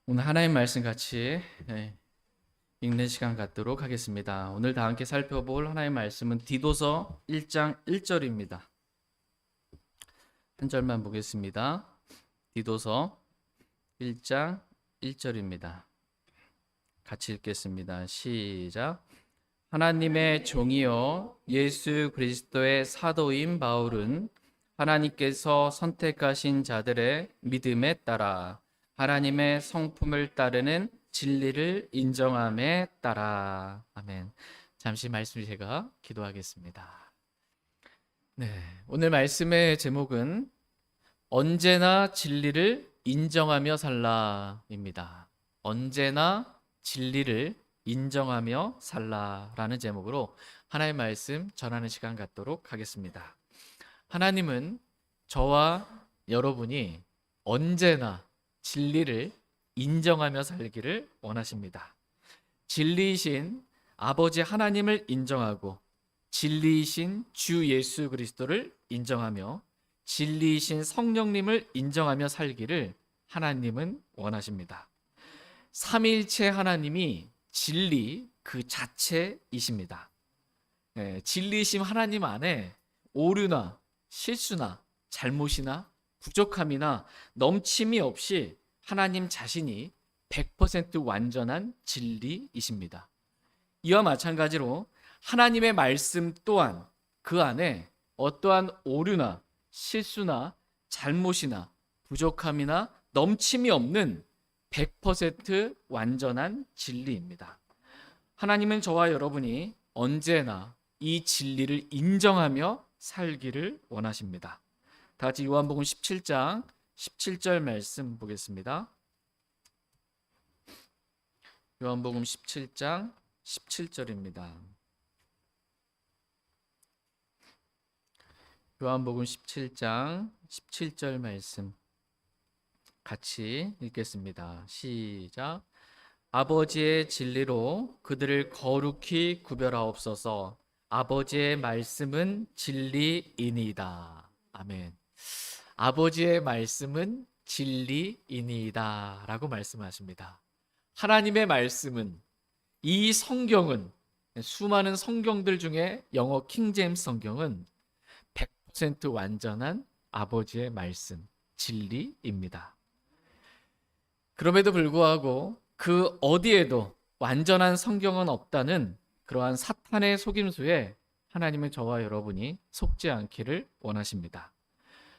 오늘 하나님 말씀 같이 읽는 시간 갖도록 하겠습니다. 오늘 다 함께 살펴볼 하나님 말씀은 디도서 1장 1절입니다. 한 절만 보겠습니다. 디도서 1장 1절입니다. 같이 읽겠습니다. 시작. 하나님의 종이요 예수 그리스도의 사도인 바울은 하나님께서 선택하신 자들의 믿음에 따라 하나님의 성품을 따르는 진리를 인정함에 따라. 아멘. 잠시 말씀 제가 기도하겠습니다. 오늘 말씀의 제목은 언제나 진리를 인정하며 살라입니다. 언제나 진리를 인정하며 살라라는 제목으로 하나님의 말씀 전하는 시간 갖도록 하겠습니다. 하나님은 저와 여러분이 언제나 진리를 인정하며 살기를 원하십니다. 진리이신 아버지 하나님을 인정하고 진리이신 주 예수 그리스도를 인정하며 진리이신 성령님을 인정하며 살기를 하나님은 원하십니다. 삼위일체 하나님이 진리 그 자체이십니다. 진리이신 하나님 안에 오류나 실수나 잘못이나 부족함이나 넘침이 없이 하나님 자신이 100% 완전한 진리이십니다. 이와 마찬가지로 하나님의 말씀 또한 그 안에 어떠한 오류나 실수나 잘못이나 부족함이나 넘침이 없는 100% 완전한 진리입니다. 하나님은 저와 여러분이 언제나 이 진리를 인정하며 살기를 원하십니다. 다 같이 요한복음 17장 17절 말씀 보겠습니다. 요한복음 17장 17절입니다. 요한복음 17장 17절 말씀 같이 읽겠습니다. 시작. 아버지의 진리로 그들을 거룩히 구별하옵소서. 아버지의 말씀은 진리이니이다. 아멘. 아버지의 말씀은 진리이니이다 라고 말씀하십니다. 하나님의 말씀은, 이 성경은, 수많은 성경들 중에 영어 킹제임스 성경은 100% 완전한 아버지의 말씀, 진리입니다. 그럼에도 불구하고 그 어디에도 완전한 성경은 없다는 그러한 사탄의 속임수에 하나님은 저와 여러분이 속지 않기를 원하십니다.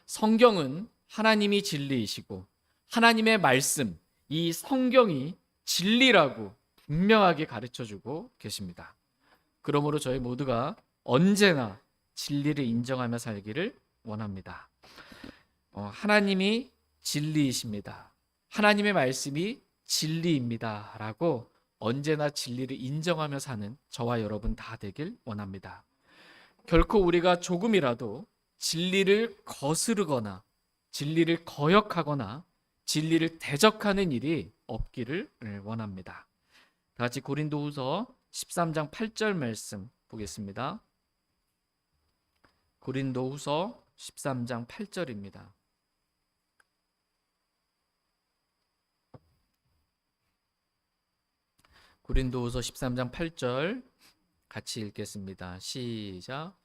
성경은 하나님이 진리이시고 하나님의 말씀, 이 성경이 진리라고 분명하게 가르쳐주고 계십니다. 그러므로 저희 모두가 언제나 진리를 인정하며 살기를 원합니다. 하나님이 진리이십니다. 하나님의 말씀이 진리입니다 라고 언제나 진리를 인정하며 사는 저와 여러분 다 되길 원합니다. 결코 우리가 조금이라도 진리를 거스르거나 진리를 거역하거나 진리를 대적하는 일이 없기를 원합니다. 다 같이 고린도후서 13장 8절 말씀 보겠습니다. 고린도후서 13장 8절입니다. 고린도후서 13장 8절 같이 읽겠습니다. 시작.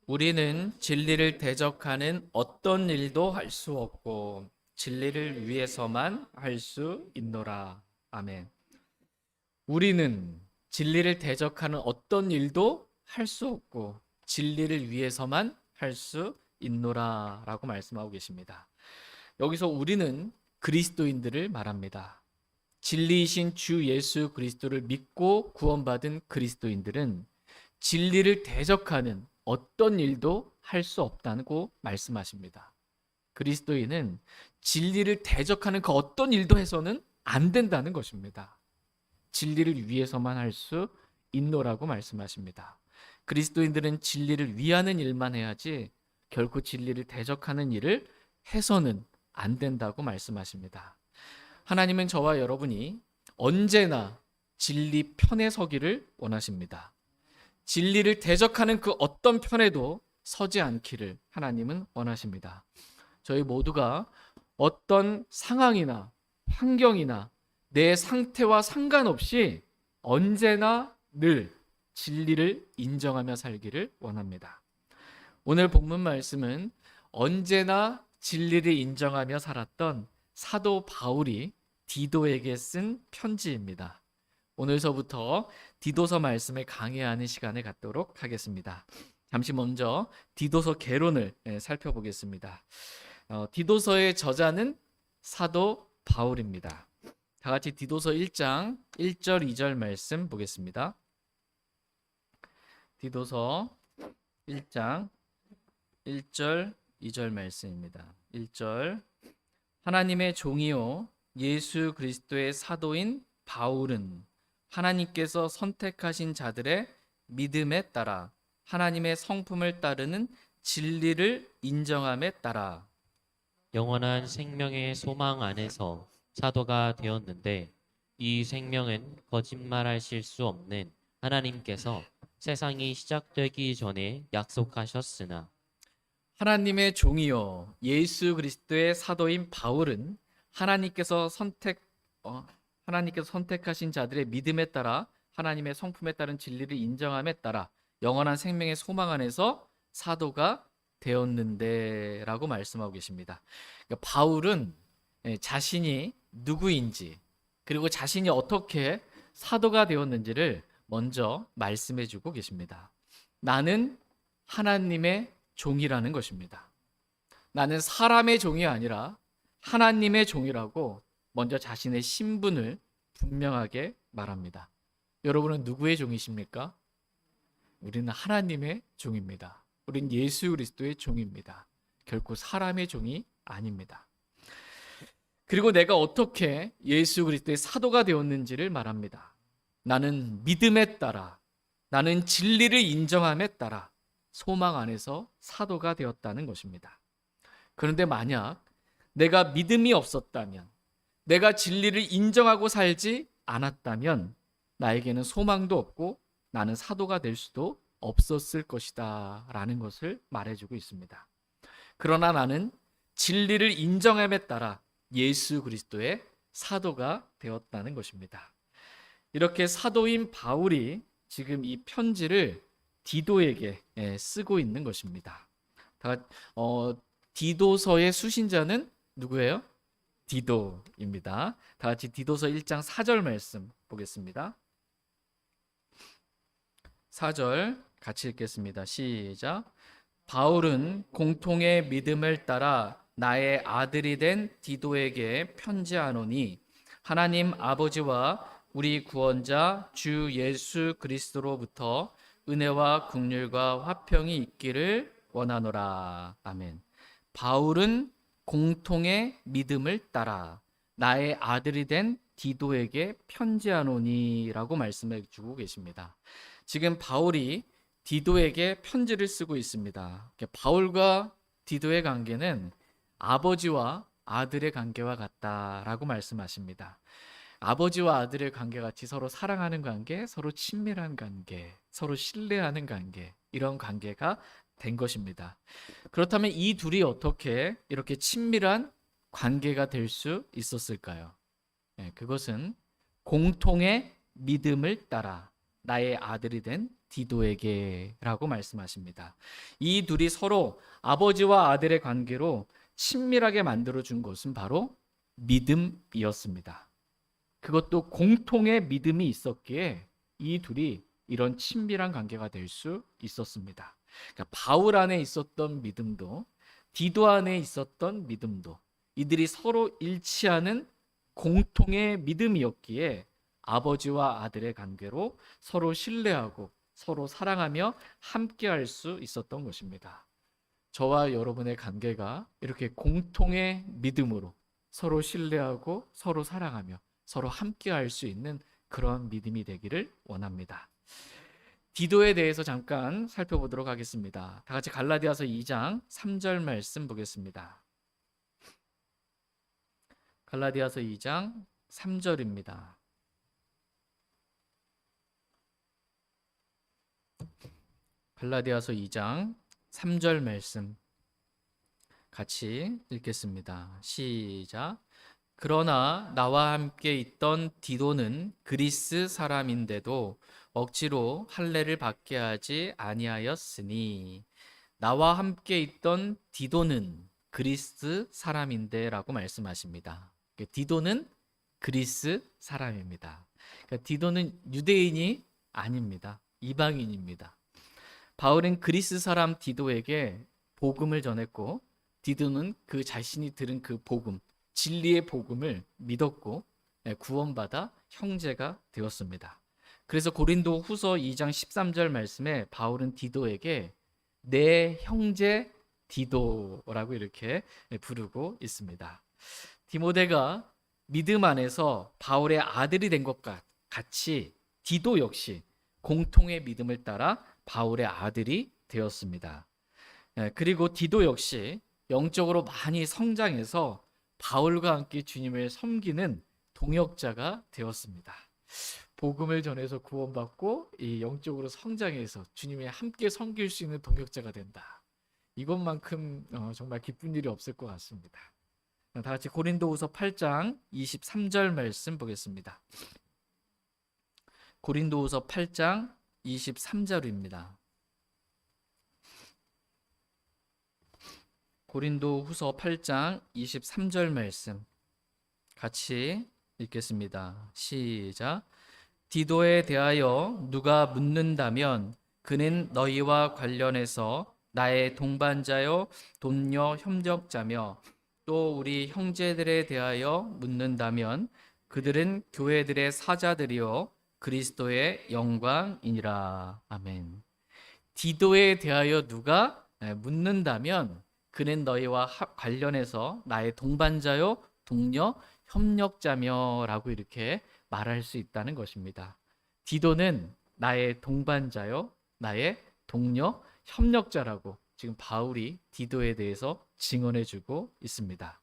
우리는 진리를 대적하는 어떤 일도 할 수 없고 진리를 위해서만 할 수 있노라. 아멘. 우리는 진리를 대적하는 어떤 일도 할 수 없고 진리를 위해서만 할 수 있노라 라고 말씀하고 계십니다. 여기서 우리는 그리스도인들을 말합니다. 진리이신 주 예수 그리스도를 믿고 구원받은 그리스도인들은 진리를 대적하는 어떤 일도 할 수 없다고 말씀하십니다. 그리스도인은 진리를 대적하는 그 어떤 일도 해서는 안 된다는 것입니다. 진리를 위해서만 할 수 있노라고 말씀하십니다. 그리스도인들은 진리를 위하는 일만 해야지 결코 진리를 대적하는 일을 해서는 안 된다고 말씀하십니다. 하나님은 저와 여러분이 언제나 진리 편에 서기를 원하십니다. 진리를 대적하는 그 어떤 편에도 서지 않기를 하나님은 원하십니다. 저희 모두가 어떤 상황이나 환경이나 내 상태와 상관없이 언제나 늘 진리를 인정하며 살기를 원합니다. 오늘 본문 말씀은 언제나 진리를 인정하며 살았던 사도 바울이 디도에게 쓴 편지입니다. 오늘서부터 디도서 말씀을 강해하는 시간을 갖도록 하겠습니다. 잠시 먼저 디도서 개론을 살펴보겠습니다. 디도서의 저자는 사도 바울입니다. 다 같이 디도서 1장 1절 2절 말씀 보겠습니다. 디도서 1장 1절 2절 말씀입니다. 1절 하나님의 종이요 예수 그리스도의 사도인 바울은 하나님께서 선택하신 자들의 믿음에 따라 하나님의 성품을 따르는 진리를 인정함에 따라 영원한 생명의 소망 안에서 사도가 되었는데 이 생명은 거짓말하실 수 없는 하나님께서 세상이 시작되기 전에 약속하셨으나 하나님의 종이요 예수 그리스도의 사도인 바울은 하나님께서 선택하신 자들의 믿음에 따라 하나님의 성품에 따른 진리를 인정함에 따라 영원한 생명의 소망 안에서 사도가 되었는데라고 말씀하고 계십니다. 그러니까 바울은 자신이 누구인지 그리고 자신이 어떻게 사도가 되었는지를 먼저 말씀해 주고 계십니다. 나는 하나님의 종이라는 것입니다. 나는 사람의 종이 아니라 하나님의 종이라고 먼저 자신의 신분을 분명하게 말합니다. 여러분은 누구의 종이십니까? 우리는 하나님의 종입니다. 우리는 예수 그리스도의 종입니다. 결코 사람의 종이 아닙니다. 그리고 내가 어떻게 예수 그리스도의 사도가 되었는지를 말합니다. 나는 믿음에 따라, 나는 진리를 인정함에 따라 소망 안에서 사도가 되었다는 것입니다. 그런데 만약 내가 믿음이 없었다면, 내가 진리를 인정하고 살지 않았다면 나에게는 소망도 없고 나는 사도가 될 수도 없었을 것이다 라는 것을 말해주고 있습니다. 그러나 나는 진리를 인정함에 따라 예수 그리스도의 사도가 되었다는 것입니다. 이렇게 사도인 바울이 지금 이 편지를 디도에게 쓰고 있는 것입니다. 디도서의 수신자는 누구예요? 디도입니다. 다 같이 디도서 1장 4절 말씀 보겠습니다. 4절 같이 읽겠습니다. 시작. 바울은 공통의 믿음을 따라 나의 아들이 된 디도에게 편지하노니 하나님 아버지와 우리 구원자 주 예수 그리스도로부터 은혜와 긍휼과 화평이 있기를 원하노라. 아멘. 바울은 공통의 믿음을 따라 나의 아들이 된 디도에게 편지하노니라고 말씀해 주고 계십니다. 지금 바울이 디도에게 편지를 쓰고 있습니다. 바울과 디도의 관계는 아버지와 아들의 관계와 같다라고 말씀하십니다. 아버지와 아들의 관계 같이 서로 사랑하는 관계, 서로 친밀한 관계, 서로 신뢰하는 관계, 이런 관계가 된 것입니다. 그렇다면 이 둘이 어떻게 이렇게 친밀한 관계가 될 수 있었을까요? 그것은 공통의 믿음을 따라 나의 아들이 된 디도에게라고 말씀하십니다. 이 둘이 서로 아버지와 아들의 관계로 친밀하게 만들어준 것은 바로 믿음이었습니다. 그것도 공통의 믿음이 있었기에 이 둘이 이런 친밀한 관계가 될 수 있었습니다. 그러니까 바울 안에 있었던 믿음도 디도 안에 있었던 믿음도 이들이 서로 일치하는 공통의 믿음이었기에 아버지와 아들의 관계로 서로 신뢰하고 서로 사랑하며 함께할 수 있었던 것입니다. 저와 여러분의 관계가 이렇게 공통의 믿음으로 서로 신뢰하고 서로 사랑하며 서로 함께할 수 있는 그런 믿음이 되기를 원합니다. 디도에 대해서 잠깐 살펴보도록 하겠습니다. 다 같이 갈라디아서 2장 3절 말씀 보겠습니다. 갈라디아서 2장 3절입니다. 갈라디아서 2장 3절 말씀 같이 읽겠습니다. 시작. 그러나 나와 함께 있던 디도는 그리스 사람인데도 억지로 할례를 받게 하지 아니하였으니, 나와 함께 있던 디도는 그리스 사람인데라고 말씀하십니다. 디도는 그리스 사람입니다. 그러니까 디도는 유대인이 아닙니다. 이방인입니다. 바울은 그리스 사람 디도에게 복음을 전했고, 디도는 그 자신이 들은 그 복음, 진리의 복음을 믿었고 구원받아 형제가 되었습니다. 그래서 고린도 후서 2장 13절 말씀에 바울은 디도에게 내 형제 디도라고 이렇게 부르고 있습니다. 디모데가 믿음 안에서 바울의 아들이 된 것 같이 디도 역시 공통의 믿음을 따라 바울의 아들이 되었습니다. 그리고 디도 역시 영적으로 많이 성장해서 바울과 함께 주님을 섬기는 동역자가 되었습니다. 복음을 전해서 구원받고 이 영적으로 성장해서 주님이 함께 섬길 수 있는 동역자가 된다. 이것만큼 정말 기쁜 일이 없을 것 같습니다. 다 같이 고린도후서 8장 23절 말씀 보겠습니다. 고린도후서 8장 23절입니다. 고린도후서 8장 23절 말씀 같이 읽겠습니다. 시작. 디도에 대하여 누가 묻는다면 그는 너희와 관련해서 나의 동반자요 동료 협력자며, 또 우리 형제들에 대하여 묻는다면 그들은 교회들의 사자들이요 그리스도의 영광이니라. 아멘. 디도에 대하여 누가 묻는다면 그는 너희와 관련해서 나의 동반자요 동료 협력자며 라고 이렇게 말할 수 있다는 것입니다. 디도는 나의 동반자요 나의 동료 협력자라고 지금 바울이 디도에 대해서 증언해주고 있습니다.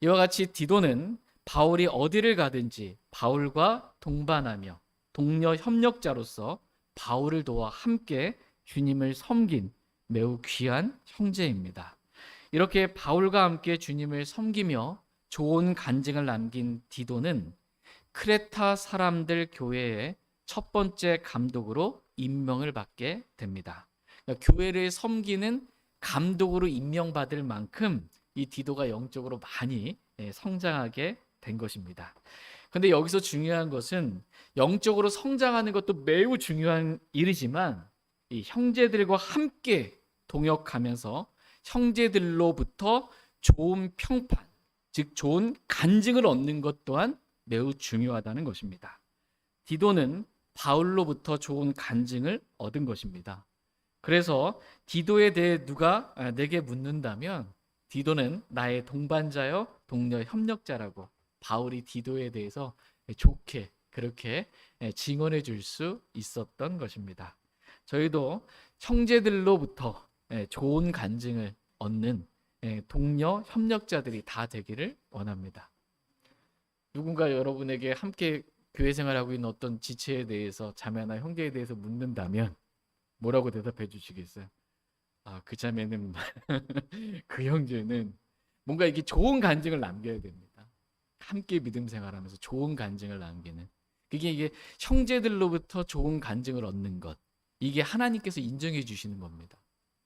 이와 같이 디도는 바울이 어디를 가든지 바울과 동반하며 동료 협력자로서 바울을 도와 함께 주님을 섬긴 매우 귀한 형제입니다. 이렇게 바울과 함께 주님을 섬기며 좋은 간증을 남긴 디도는 크레타 사람들 교회의 첫 번째 감독으로 임명을 받게 됩니다. 그러니까 교회를 섬기는 감독으로 임명받을 만큼 이 디도가 영적으로 많이 성장하게 된 것입니다. 그런데 여기서 중요한 것은 영적으로 성장하는 것도 매우 중요한 일이지만 이 형제들과 함께 동역하면서 형제들로부터 좋은 평판, 즉 좋은 간증을 얻는 것 또한 매우 중요하다는 것입니다. 디도는 바울로부터 좋은 간증을 얻은 것입니다. 그래서 디도에 대해 누가 내게 묻는다면 디도는 나의 동반자요 동료 협력자라고 바울이 디도에 대해서 좋게 그렇게 증언해 줄 수 있었던 것입니다. 저희도 형제들로부터 좋은 간증을 얻는 동료 협력자들이 다 되기를 원합니다. 누군가 여러분에게 함께 교회 생활하고 있는 어떤 지체에 대해서 자매나 형제에 대해서 묻는다면 뭐라고 대답해 주시겠어요? 그 자매는 그 형제는 뭔가 이렇게 좋은 간증을 남겨야 됩니다. 함께 믿음 생활하면서 좋은 간증을 남기는, 이게 형제들로부터 좋은 간증을 얻는 것, 이게 하나님께서 인정해 주시는 겁니다.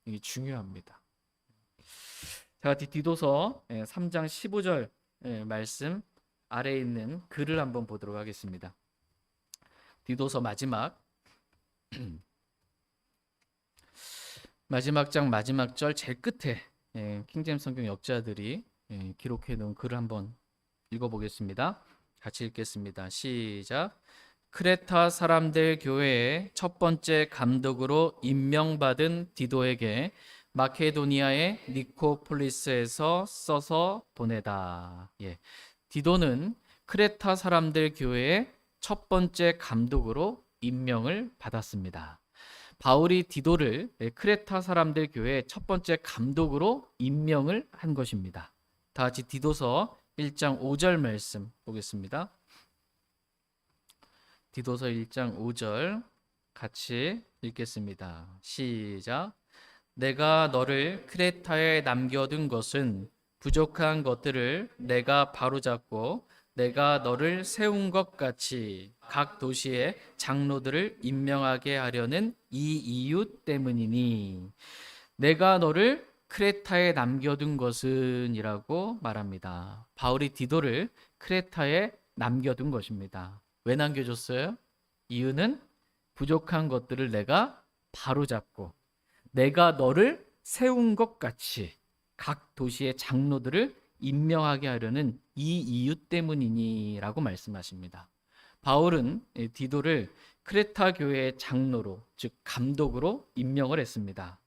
이게 중요합니다. 자, 디도서 3장 15절 말씀 아래에 있는 글을 한번 보도록 하겠습니다. 디도서 마지막 장 마지막 절 제일 끝에 킹제임스 성경 역자들이 기록해 놓은 글을 한번 읽어보겠습니다. 같이 읽겠습니다. 시작. 크레타 사람들 교회의 첫 번째 감독으로 임명받은 디도에게 마케도니아의 니코폴리스에서 써서 보내다. 디도는 크레타 사람들 교회의 첫 번째 감독으로 임명을 받았습니다. 바울이 디도를 크레타 사람들 교회의 첫 번째 감독으로 임명을 한 것입니다. 다 같이 디도서 1장 5절 말씀 보겠습니다. 디도서 1장 5절 같이 읽겠습니다. 시작. 내가 너를 크레타에 남겨둔 것은 부족한 것들을 내가 바로잡고 내가 너를 세운 것 같이 각 도시의 장로들을 임명하게 하려는 이 이유 때문이니 내가 너를 크레타에 남겨둔 것은이라고 말합니다. 바울이 디도를 크레타에 남겨둔 것입니다. 왜 남겨줬어요? 이유는 부족한 것들을 내가 바로잡고 내가 너를 세운 것 같이 각 도시의 장로들을 임명하게 하려는 이 이유 때문이니라고 말씀하십니다. 바울은 디도를 크레타 교회의 장로로, 즉 감독으로 임명을 했습니다.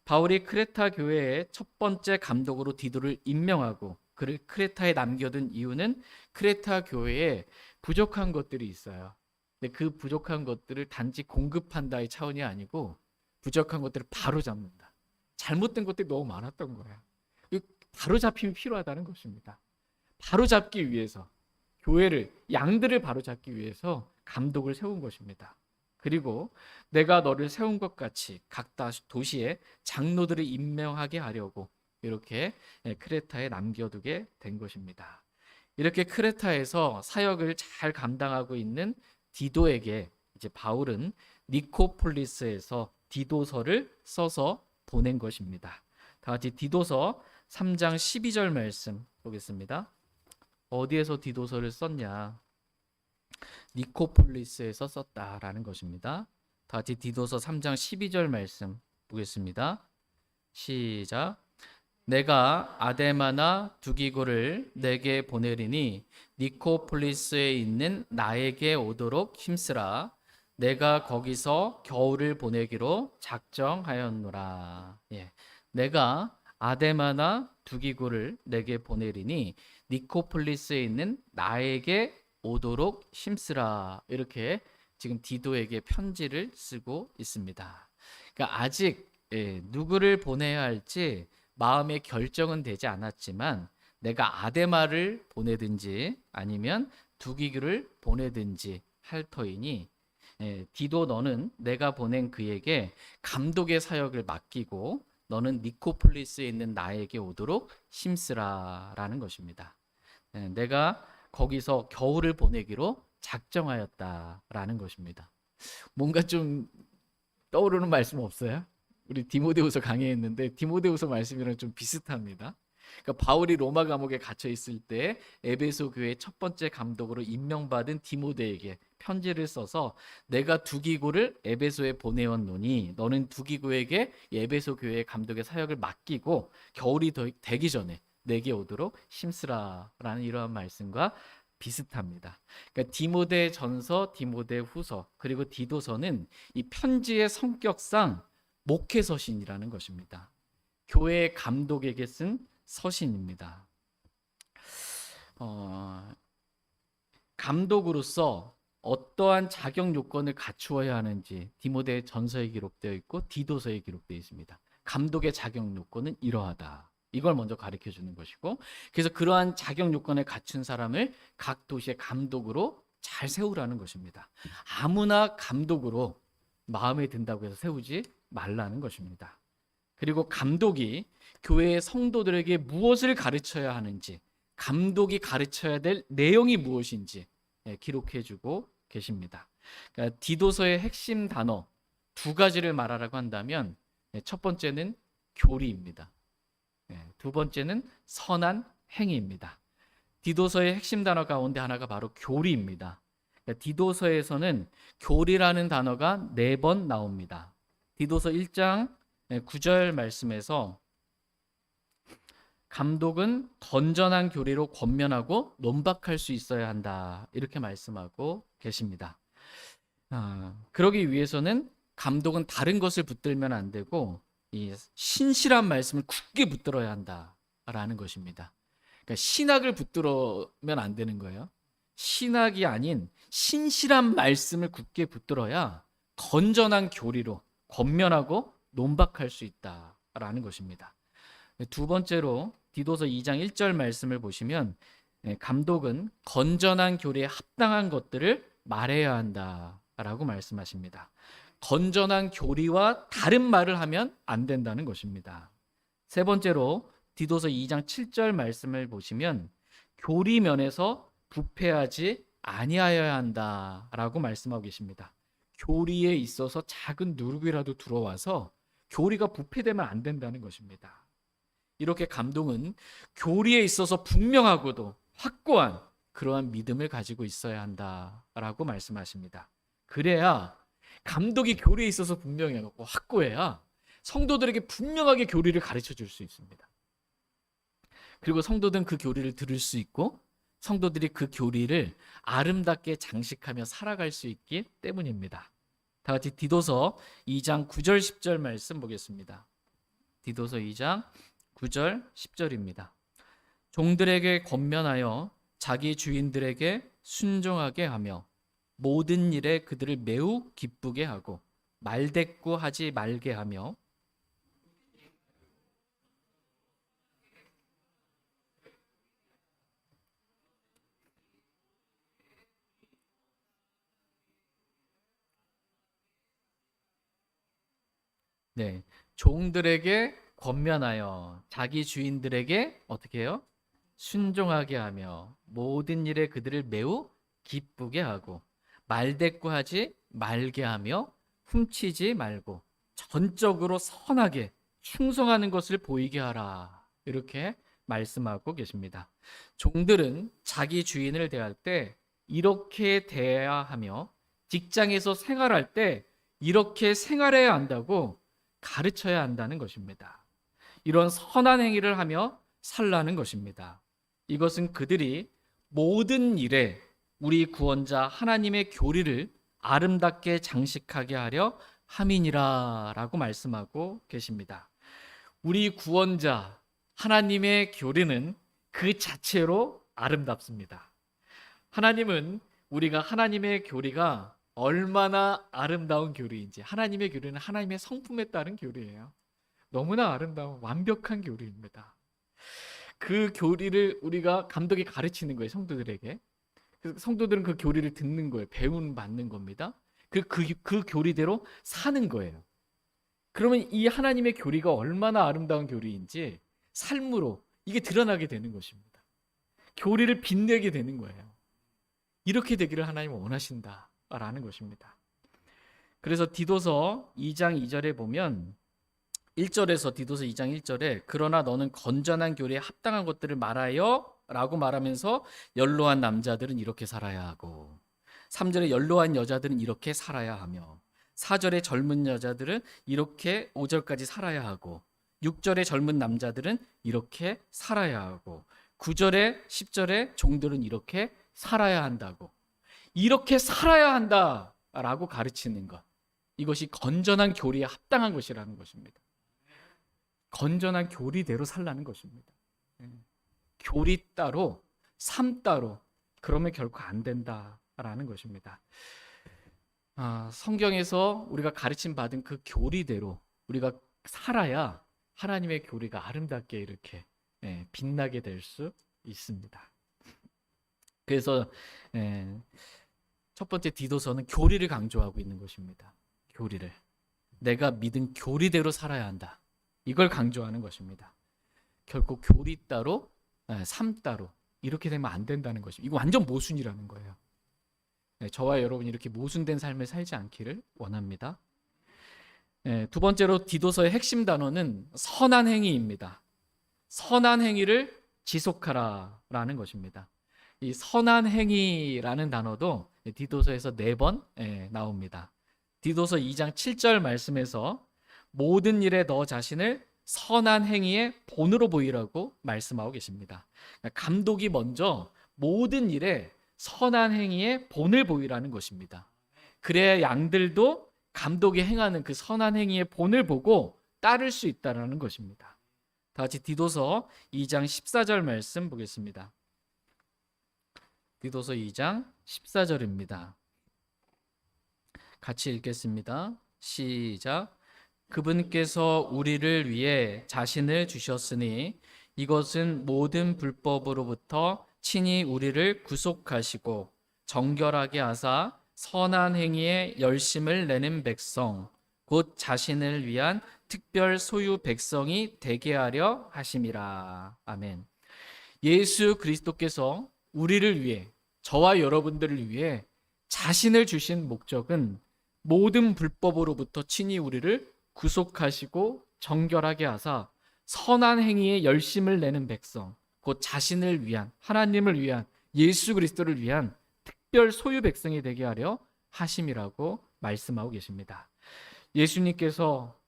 바울이 크레타 교회의 첫 번째 감독으로 디도를 임명하고 그를 크레타에 남겨둔 이유는 크레타 교회에 부족한 것들이 있어요. 근데 그 부족한 것들을 단지 공급한다의 차원이 아니고 부족한 것들을 바로잡는다. 잘못된 것들이 너무 많았던 거야. 바로잡힘이 필요하다는 것입니다. 바로잡기 위해서 교회를, 양들을 바로잡기 위해서 감독을 세운 것입니다. 그리고 내가 너를 세운 것 같이 각 도시에 장로들을 임명하게 하려고 이렇게 크레타에 남겨두게 된 것입니다. 이렇게 크레타에서 사역을 잘 감당하고 있는 디도에게 이제 바울은 니코폴리스에서 디도서를 써서 보낸 것입니다. 다 같이 디도서 3장 12절 말씀 보겠습니다. 어디에서 디도서를 썼냐? 니코폴리스에서 썼다라는 것입니다. 다 같이 디도서 3장 12절 말씀 보겠습니다. 시작. 내가 아데마나 두기고를 내게 보내리니 니코폴리스에 있는 나에게 오도록 힘쓰라. 내가 거기서 겨울을 보내기로 작정하였노라. 내가 아데마나 두기고를 내게 보내리니 니코폴리스에 있는 나에게 오도록 힘쓰라. 이렇게 지금 디도에게 편지를 쓰고 있습니다. 그러니까 아직 누구를 보내야 할지 마음의 결정은 되지 않았지만 내가 아데마를 보내든지 아니면 두기고를 보내든지 할 터이니 디도 너는 내가 보낸 그에게 감독의 사역을 맡기고 너는 니코폴리스에 있는 나에게 오도록 힘쓰라라는 것입니다. 내가 거기서 겨울을 보내기로 작정하였다라는 것입니다. 뭔가 좀 떠오르는 말씀 없어요? 우리 디모데후서 강의했는데 디모데후서 말씀이랑 좀 비슷합니다. 그러니까 바울이 로마 감옥에 갇혀 있을 때 에베소 교회 첫 번째 감독으로 임명받은 디모데에게 편지를 써서 내가 두기고를 에베소에 보내었노니 너는 두기고에게 에베소 교회 감독의 사역을 맡기고 겨울이 되기 전에 내게 오도록 힘쓰라라는 이러한 말씀과 비슷합니다. 그러니까 디모데 전서, 디모데 후서, 그리고 디도서는 이 편지의 성격상 목회 서신이라는 것입니다. 교회 감독에게 쓴 서신입니다. 감독으로서 어떠한 자격 요건을 갖추어야 하는지 디모데 전서에 기록되어 있고 디도서에 기록되어 있습니다. 감독의 자격 요건은 이러하다. 이걸 먼저 가르쳐 주는 것이고, 그래서 그러한 자격 요건을 갖춘 사람을 각 도시의 감독으로 잘 세우라는 것입니다. 아무나 감독으로 마음에 든다고 해서 세우지 말라는 것입니다. 그리고 감독이 교회의 성도들에게 무엇을 가르쳐야 하는지, 감독이 가르쳐야 될 내용이 무엇인지 기록해 주고 계십니다. 그러니까 디도서의 핵심 단어 두 가지를 말하라고 한다면 첫 번째는 교리입니다. 두 번째는 선한 행위입니다. 디도서의 핵심 단어 가운데 하나가 바로 교리입니다. 디도서에서는 교리라는 단어가 4번 나옵니다. 디도서 1장 9절 말씀에서 감독은 건전한 교리로 권면하고 논박할 수 있어야 한다. 이렇게 말씀하고 계십니다. 그러기 위해서는 감독은 다른 것을 붙들면 안 되고 이 신실한 말씀을 굳게 붙들어야 한다라는 것입니다. 그러니까 신학을 붙들면 안 되는 거예요. 신학이 아닌 신실한 말씀을 굳게 붙들어야 건전한 교리로 권면하고 논박할 수 있다라는 것입니다. 두 번째로 디도서 2장 1절 말씀을 보시면 감독은 건전한 교리에 합당한 것들을 말해야 한다라고 말씀하십니다. 건전한 교리와 다른 말을 하면 안 된다는 것입니다. 세 번째로 디도서 2장 7절 말씀을 보시면 교리면에서 부패하지 아니하여야 한다라고 말씀하고 계십니다. 교리에 있어서 작은 누룩이라도 들어와서 교리가 부패되면 안 된다는 것입니다. 이렇게 감독은 교리에 있어서 분명하고도 확고한 그러한 믿음을 가지고 있어야 한다라고 말씀하십니다. 그래야 감독이 교리에 있어서 분명하고 확고해야 성도들에게 분명하게 교리를 가르쳐 줄 수 있습니다. 그리고 성도들은 그 교리를 들을 수 있고 성도들이 그 교리를 아름답게 장식하며 살아갈 수 있기 때문입니다. 다 같이 디도서 2장 9절 10절 말씀 보겠습니다. 디도서 2장 9절 10절입니다. 종들에게 권면하여 자기 주인들에게 순종하게 하며 모든 일에 그들을 매우 기쁘게 하고 말대꾸하지 말게 하며 네, 종들에게 권면하여 자기 주인들에게 어떻게 해요? 순종하게 하며 모든 일에 그들을 매우 기쁘게 하고 말대꾸하지 말게 하며 훔치지 말고 전적으로 선하게 충성하는 것을 보이게 하라. 이렇게 말씀하고 계십니다. 종들은 자기 주인을 대할 때 이렇게 대해야 하며 직장에서 생활할 때 이렇게 생활해야 한다고 가르쳐야 한다는 것입니다. 이런 선한 행위를 하며 살라는 것입니다. 이것은 그들이 모든 일에 우리 구원자 하나님의 교리를 아름답게 장식하게 하려 함이니라 라고 말씀하고 계십니다. 우리 구원자 하나님의 교리는 그 자체로 아름답습니다. 하나님은 우리가 하나님의 교리가 얼마나 아름다운 교리인지, 하나님의 교리는 하나님의 성품에 따른 교리예요. 너무나 아름다운 완벽한 교리입니다. 그 교리를 우리가 감독이 가르치는 거예요, 성도들에게. 그래서 성도들은 그 교리를 듣는 거예요. 배운 받는 겁니다. 그 교리대로 사는 거예요. 그러면 이 하나님의 교리가 얼마나 아름다운 교리인지 삶으로 이게 드러나게 되는 것입니다. 교리를 빛내게 되는 거예요. 이렇게 되기를 하나님은 원하신다라는 것입니다. 그래서 디도서 2장 2절에 보면 1절에서 디도서 2장 1절에 그러나 너는 건전한 교리에 합당한 것들을 말하여 라고 말하면서 연로한 남자들은 이렇게 살아야 하고 3절에 연로한 여자들은 이렇게 살아야 하며 4절에 젊은 여자들은 이렇게 5절까지 살아야 하고 6절에 젊은 남자들은 이렇게 살아야 하고 9절에 10절에 종들은 이렇게 살아야 한다고 이렇게 살아야 한다라고 가르치는 것 이것이 건전한 교리에 합당한 것이라는 것입니다. 건전한 교리대로 살라는 것입니다. 교리 따로 삶 따로 그러면 결코 안 된다라는 것입니다. 성경에서 우리가 가르침 받은 그 교리대로 우리가 살아야 하나님의 교리가 아름답게 이렇게 빛나게 될 수 있습니다. 그래서 첫 번째 디도서는 교리를 강조하고 있는 것입니다. 교리를 내가 믿은 교리대로 살아야 한다. 이걸 강조하는 것입니다. 결코 교리 따로 삶 따로 이렇게 되면 안 된다는 것입니다. 이거 완전 모순이라는 거예요. 저와 여러분이 이렇게 모순된 삶을 살지 않기를 원합니다. 두 번째로 디도서의 핵심 단어는 선한 행위입니다. 선한 행위를 지속하라라는 것입니다. 이 선한 행위라는 단어도 디도서에서 4번 나옵니다. 디도서 2장 7절 말씀에서 모든 일에 너 자신을 선한 행위의 본으로 보이라고 말씀하고 계십니다. 감독이 먼저 모든 일에 선한 행위의 본을 보이라는 것입니다. 그래야 양들도 감독이 행하는 그 선한 행위의 본을 보고 따를 수 있다는 것입니다. 다 같이 디도서 2장 14절 말씀 보겠습니다. 디도서 2장 14절입니다. 같이 읽겠습니다. 시작. 그분께서 우리를 위해 자신을 주셨으니 이것은 모든 불법으로부터 친히 우리를 구속하시고 정결하게 하사 선한 행위에 열심을 내는 백성 곧 자신을 위한 특별 소유 백성이 되게 하려 하심이라. 아멘. 예수 그리스도께서 우리를 위해, 저와 여러분들을 위해 자신을 주신 목적은 모든 불법으로부터 친히 우리를 구속하시고 정결하게 하사 선한 행위에 열심을 내는 백성, 곧 자신을 위한, 하나님을 위한, 예수 그리스도를 위한 특별 소유 백성이 되게 하려 하심이라고 말씀하고 계십니다. 예수님께서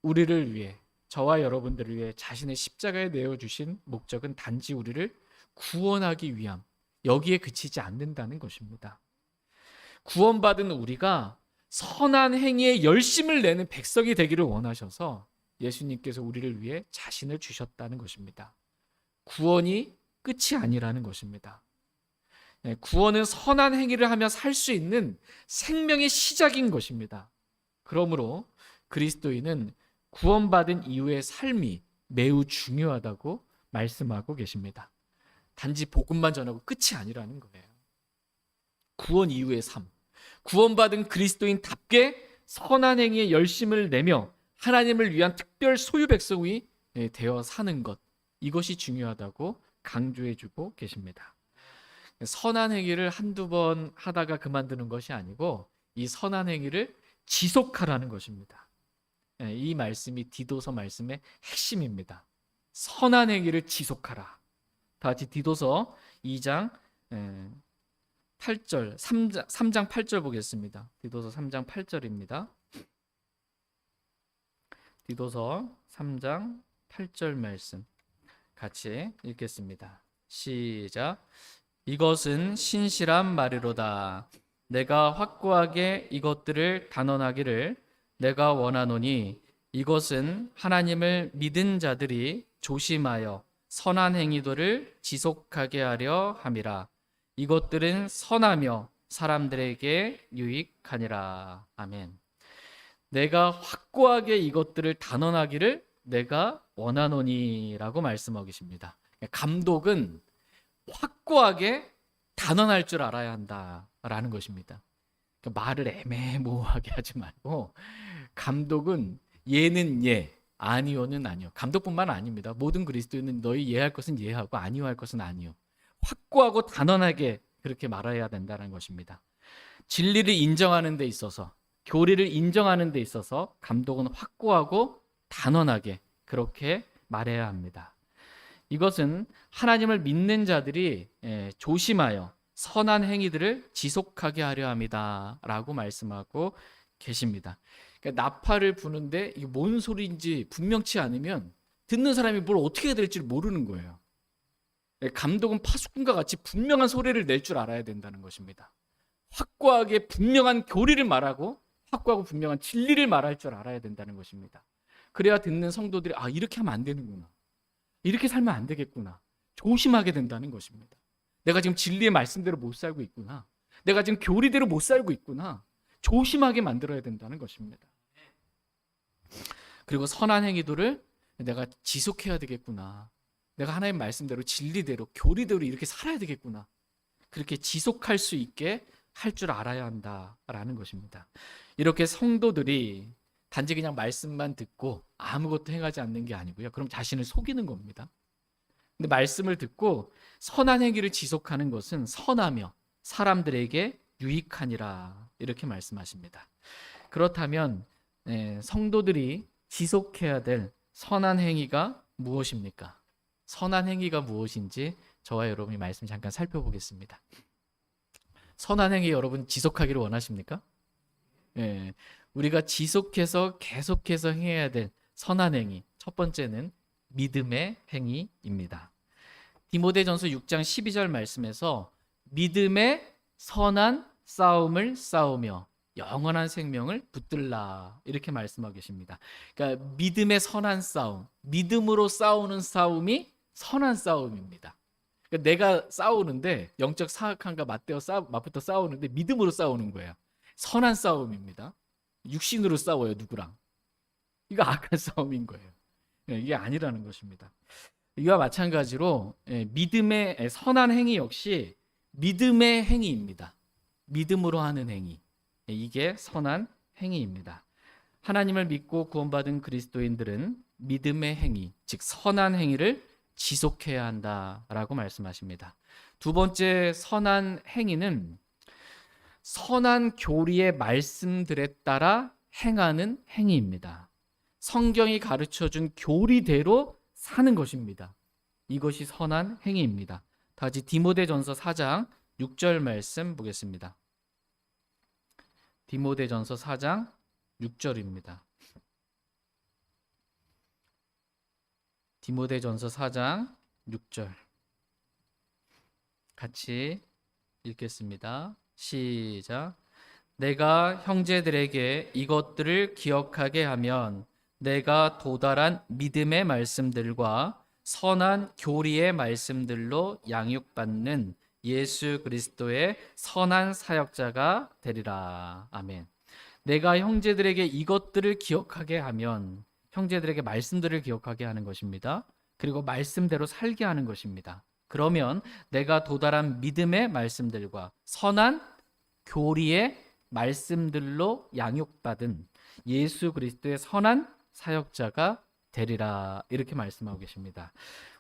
우리를 위해, 저와 여러분들을 위해 자신의 십자가에 내어주신 목적은 단지 우리를 구원하기 위함, 여기에 그치지 않는다는 것입니다. 구원받은 우리가 선한 행위에 열심을 내는 백성이 되기를 원하셔서 예수님께서 우리를 위해 자신을 주셨다는 것입니다. 구원이 끝이 아니라는 것입니다. 구원은 선한 행위를 하며 살 수 있는 생명의 시작인 것입니다. 그러므로 그리스도인은 구원받은 이후의 삶이 매우 중요하다고 말씀하고 계십니다. 단지 복음만 전하고 끝이 아니라는 거예요. 구원 이후의 삶, 구원받은 그리스도인답게 선한 행위에 열심을 내며 하나님을 위한 특별 소유 백성이 되어 사는 것, 이것이 중요하다고 강조해주고 계십니다. 선한 행위를 한두 번 하다가 그만두는 것이 아니고 이 선한 행위를 지속하라는 것입니다. 이 말씀이 디도서 말씀의 핵심입니다. 선한 행위를 지속하라. 다 같이 디도서 2장 8절, 3장 8절 보겠습니다. 디도서 3장 8절입니다. 디도서 3장 8절 말씀 같이 읽겠습니다. 시작. 이것은 신실한 말이로다. 내가 확고하게 이것들을 단언하기를 내가 원하노니 이것은 하나님을 믿은 자들이 조심하여 선한 행위들을 지속하게 하려 함이라. 이것들은 선하며 사람들에게 유익하니라. 아멘. 내가 확고하게 이것들을 단언하기를 내가 원하노니라고 말씀하고 계십니다. 감독은 확고하게 단언할 줄 알아야 한다라는 것입니다. 그러니까 말을 애매모호하게 하지 말고, 감독은 예는 예, 아니오는 아니요. 감독뿐만 아닙니다. 모든 그리스도인은 너희 예할 것은 예하고 아니오 할 것은 아니요. 확고하고 단언하게 그렇게 말해야 된다는 것입니다. 진리를 인정하는 데 있어서, 교리를 인정하는 데 있어서 감독은 확고하고 단언하게 그렇게 말해야 합니다. 이것은 하나님을 믿는 자들이 조심하여 선한 행위들을 지속하게 하려 합니다 라고 말씀하고 계십니다. 그러니까 나팔을 부는데 이게 뭔 소리인지 분명치 않으면 듣는 사람이 뭘 어떻게 해야 될지 모르는 거예요. 감독은 파수꾼과 같이 분명한 소리를 낼 줄 알아야 된다는 것입니다. 확고하게 분명한 교리를 말하고 확고하고 분명한 진리를 말할 줄 알아야 된다는 것입니다. 그래야 듣는 성도들이 이렇게 하면 안 되는구나, 이렇게 살면 안 되겠구나, 조심하게 된다는 것입니다. 내가 지금 진리의 말씀대로 못 살고 있구나, 내가 지금 교리대로 못 살고 있구나, 조심하게 만들어야 된다는 것입니다. 그리고 선한 행위들을 내가 지속해야 되겠구나, 내가 하나님 말씀대로 진리대로 교리대로 이렇게 살아야 되겠구나, 그렇게 지속할 수 있게 할 줄 알아야 한다라는 것입니다. 이렇게 성도들이 단지 그냥 말씀만 듣고 아무것도 행하지 않는 게 아니고요, 그럼 자신을 속이는 겁니다. 근데 말씀을 듣고 선한 행위를 지속하는 것은 선하며 사람들에게 유익하니라, 이렇게 말씀하십니다. 그렇다면 성도들이 지속해야 될 선한 행위가 무엇입니까? 선한 행위가 무엇인지 저와 여러분이 말씀 잠깐 살펴보겠습니다. 선한 행위 여러분 지속하기를 원하십니까? 우리가 지속해서 계속해서 행해야 될 선한 행위, 첫 번째는 믿음의 행위입니다. 디모데전서 6장 12절 말씀에서 믿음의 선한 싸움을 싸우며 영원한 생명을 붙들라, 이렇게 말씀하고 계십니다. 그러니까 믿음의 선한 싸움, 믿음으로 싸우는 싸움이 선한 싸움입니다. 그러니까 내가 싸우는데 영적 사악함과 맞붙어 싸우는데 믿음으로 싸우는 거예요. 선한 싸움입니다. 육신으로 싸워요, 누구랑? 이거 악한 싸움인 거예요. 이게 아니라는 것입니다. 이와 마찬가지로 믿음의 선한 행위 역시 믿음의 행위입니다. 믿음으로 하는 행위, 이게 선한 행위입니다. 하나님을 믿고 구원받은 그리스도인들은 믿음의 행위, 즉 선한 행위를 지속해야 한다라고 말씀하십니다. 두 번째 선한 행위는 선한 교리의 말씀들에 따라 행하는 행위입니다. 성경이 가르쳐준 교리대로 사는 것입니다. 이것이 선한 행위입니다. 다 같이 디모데전서 4장 6절 말씀 보겠습니다. 디모데전서 4장 6절입니다. 디모데전서 4장 6절 같이 읽겠습니다. 시작. 내가 형제들에게 이것들을 기억하게 하면 내가 도달한 믿음의 말씀들과 선한 교리의 말씀들로 양육받는 예수 그리스도의 선한 사역자가 되리라. 아멘. 내가 형제들에게 이것들을 기억하게 하면, 형제들에게 말씀들을 기억하게 하는 것입니다. 그리고 말씀대로 살게 하는 것입니다. 그러면 내가 도달한 믿음의 말씀들과 선한 교리의 말씀들로 양육받은 예수 그리스도의 선한 사역자가 되리라. 이렇게 말씀하고 계십니다.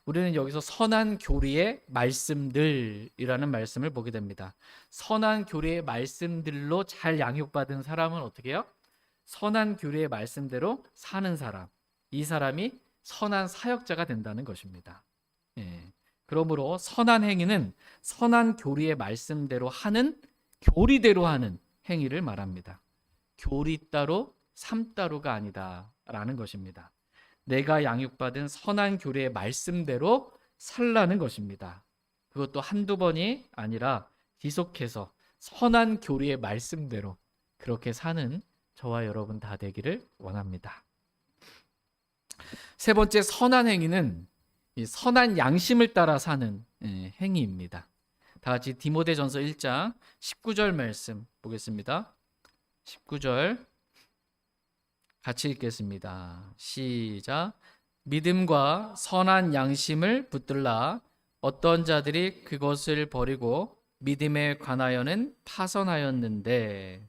우리는 여기서 선한 교리의 말씀들이라는 말씀을 보게 됩니다. 선한 교리의 말씀들로 잘 양육받은 사람은 어떻게 해요? 선한 교리의 말씀대로 사는 사람, 이 사람이 선한 사역자가 된다는 것입니다. 예. 그러므로 선한 행위는 선한 교리의 말씀대로 하는, 교리대로 하는 행위를 말합니다. 교리 따로 삶 따로가 아니다라는 것입니다. 내가 양육받은 선한 교리의 말씀대로 살라는 것입니다. 그것도 한두 번이 아니라 지속해서 선한 교리의 말씀대로 그렇게 사는 저와 여러분 다 되기를 원합니다. 세 번째 선한 행위는 이 선한 양심을 따라 사는 행위입니다. 다 같이 디모데전서 1장 19절 말씀 보겠습니다. 19절 같이 읽겠습니다. 시작. 믿음과 선한 양심을 붙들라. 어떤 자들이 그것을 버리고 믿음에 관하여는 파선하였는데,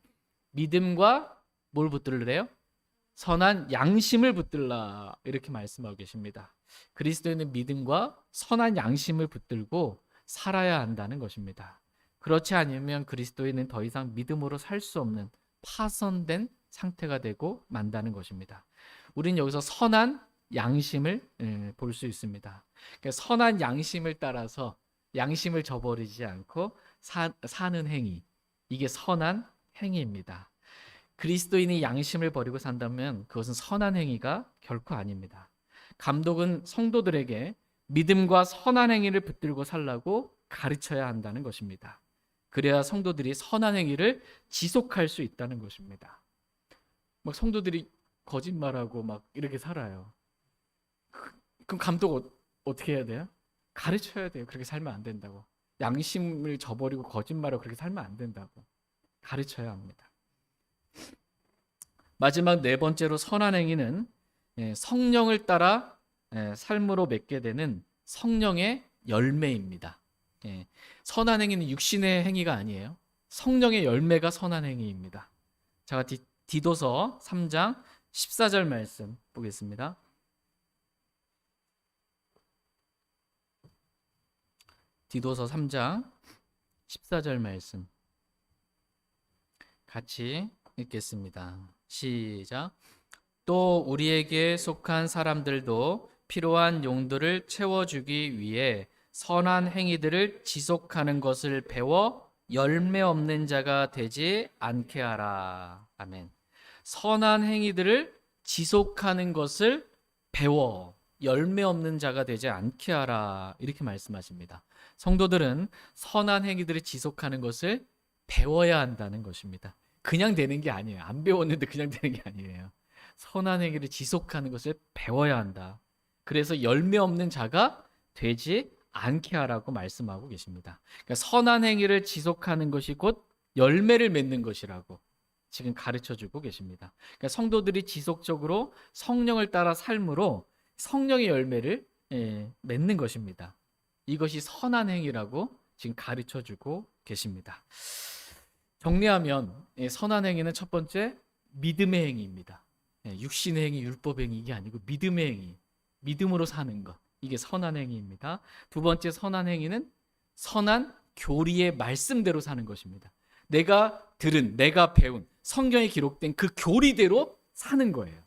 믿음과 뭘 붙들래요? 선한 양심을 붙들라. 이렇게 말씀하고 계십니다. 그리스도인은 믿음과 선한 양심을 붙들고 살아야 한다는 것입니다. 그렇지 않으면 그리스도인은 더 이상 믿음으로 살 수 없는 파선된 상태가 되고 만다는 것입니다. 우리는 여기서 선한 양심을 볼 수 있습니다. 그러니까 선한 양심을 따라서 양심을 저버리지 않고 사는 행위, 이게 선한 행위입니다. 그리스도인이 양심을 버리고 산다면 그것은 선한 행위가 결코 아닙니다. 감독은 성도들에게 믿음과 선한 행위를 붙들고 살라고 가르쳐야 한다는 것입니다. 그래야 성도들이 선한 행위를 지속할 수 있다는 것입니다. 막 성도들이 거짓말하고 막 이렇게 살아요. 그럼 감독 어떻게 해야 돼요? 가르쳐야 돼요. 그렇게 살면 안 된다고. 양심을 저버리고 거짓말하고 그렇게 살면 안 된다고 가르쳐야 합니다. 마지막 네 번째로 선한 행위는 성령을 따라 삶으로 맺게 되는 성령의 열매입니다. 선한 행위는 육신의 행위가 아니에요. 성령의 열매가 선한 행위입니다. 자, 디도서 3장 14절 말씀 보겠습니다. 디도서 3장 14절 말씀 같이 읽겠습니다. 시작. 또 우리에게 속한 사람들도 필요한 용도를 채워주기 위해 선한 행위들을 지속하는 것을 배워 열매 없는 자가 되지 않게 하라. 아멘. 선한 행위들을 지속하는 것을 배워 열매 없는 자가 되지 않게 하라. 이렇게 말씀하십니다. 성도들은 선한 행위들을 지속하는 것을 배워야 한다는 것입니다. 그냥 되는 게 아니에요. 안 배웠는데 그냥 되는 게 아니에요. 선한 행위를 지속하는 것을 배워야 한다. 그래서 열매 없는 자가 되지 않게 하라고 말씀하고 계십니다. 그러니까 선한 행위를 지속하는 것이 곧 열매를 맺는 것이라고 지금 가르쳐주고 계십니다. 그러니까 성도들이 지속적으로 성령을 따라 삶으로 성령의 열매를 맺는 것입니다. 이것이 선한 행위라고 지금 가르쳐주고 계십니다. 정리하면 선한 행위는 첫 번째 믿음의 행위입니다. 육신의 행위, 율법의 행위 이게 아니고 믿음의 행위, 믿음으로 사는 것. 이게 선한 행위입니다. 두 번째 선한 행위는 선한 교리의 말씀대로 사는 것입니다. 내가 들은, 내가 배운 성경에 기록된 그 교리대로 사는 거예요.